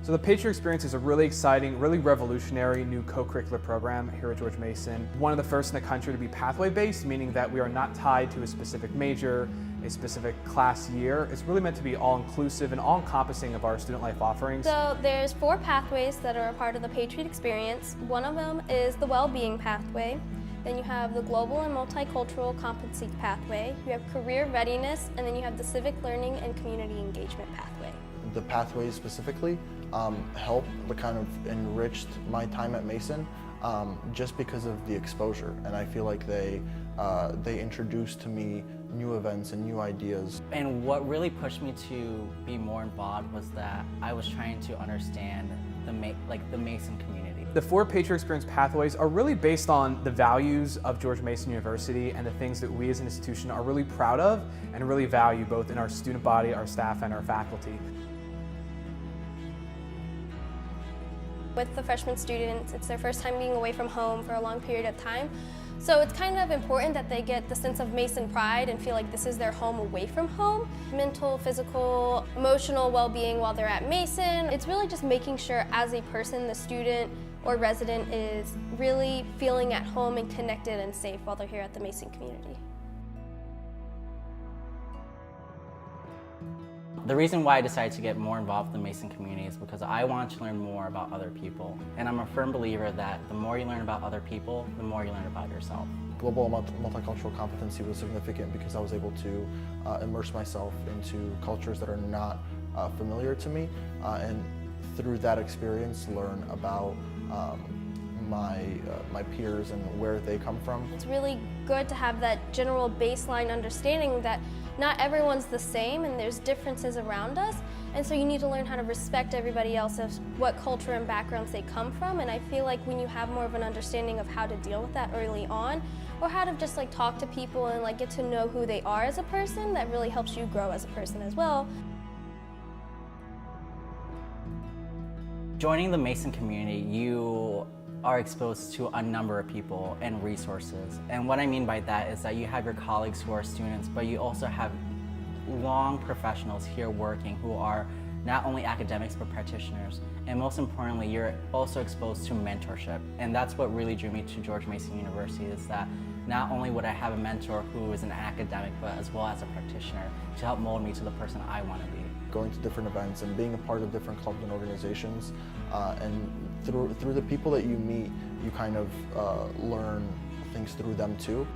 So the Patriot Experience is a really exciting, really revolutionary new co-curricular program here at George Mason. One of the first in the country to be pathway-based, meaning that we are not tied to a specific major, a specific class year. It's really meant to be all-inclusive and all-encompassing of our student life offerings. So there's 4 pathways that are a part of the Patriot Experience. One of them is the well-being pathway. Then you have the global and multicultural competency pathway. You have career readiness, and then you have the civic learning and community engagement pathway. The pathways specifically helped kind of enriched my time at Mason just because of the exposure, and I feel like they introduced to me new events and new ideas. And what really pushed me to be more involved was that I was trying to understand the Mason community. The 4 Patriot Experience pathways are really based on the values of George Mason University and the things that we as an institution are really proud of and really value both in our student body, our staff, and our faculty. With the freshman students, it's their first time being away from home for a long period of time. So it's kind of important that they get the sense of Mason pride and feel like this is their home away from home. Mental, physical, emotional well-being while they're at Mason. It's really just making sure as a person, the student or resident is really feeling at home and connected and safe while they're here at the Mason community. The reason why I decided to get more involved in the Mason community is because I wanted to learn more about other people. And I'm a firm believer that the more you learn about other people, the more you learn about yourself. Global multicultural competency was significant because I was able to immerse myself into cultures that are not familiar to me, and through that experience learn about my peers and where they come from. It's really good to have that general baseline understanding that not everyone's the same and there's differences around us, and so you need to learn how to respect everybody else of what culture and backgrounds they come from. And I feel like when you have more of an understanding of how to deal with that early on, or how to just talk to people and get to know who they are as a person, that really helps you grow as a person as well. Joining the Mason community, you are exposed to a number of people and resources. And what I mean by that is that you have your colleagues who are students, but you also have long professionals here working who are not only academics but practitioners. And most importantly, you're also exposed to mentorship. And that's what really drew me to George Mason University, is that not only would I have a mentor who is an academic, but as well as a practitioner to help mold me to the person I want to be. Going to different events and being a part of different clubs and organizations, and through the people that you meet, you kind of learn things through them too.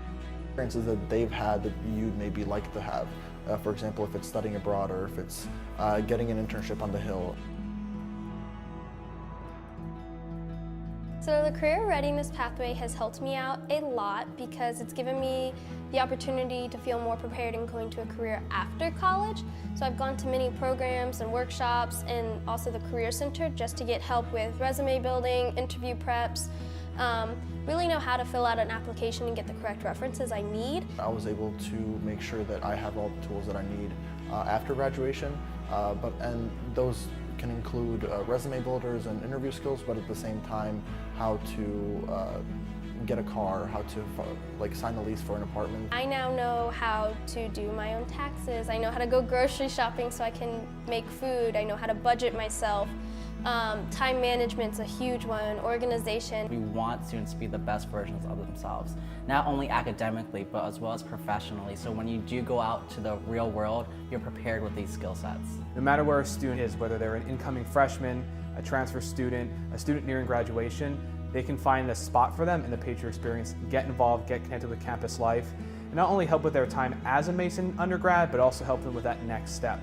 Experiences that they've had that you'd maybe like to have. For example, if it's studying abroad or if it's getting an internship on the Hill. So the career readiness pathway has helped me out a lot because it's given me the opportunity to feel more prepared in going to a career after college. So I've gone to many programs and workshops and also the Career Center just to get help with resume building, interview preps, really know how to fill out an application and get the correct references I need. I was able to make sure that I have all the tools that I need after graduation, and those can include resume builders and interview skills, but at the same time, how to get a car, how to sign a lease for an apartment. I now know how to do my own taxes. I know how to go grocery shopping so I can make food. I know how to budget myself. Time management's a huge one, organization. We want students to be the best versions of themselves, not only academically, but as well as professionally. So when you do go out to the real world, you're prepared with these skill sets. No matter where a student is, whether they're an incoming freshman, a transfer student, a student nearing graduation, they can find a spot for them in the Patriot Experience, get involved, get connected with campus life, and not only help with their time as a Mason undergrad, but also help them with that next step.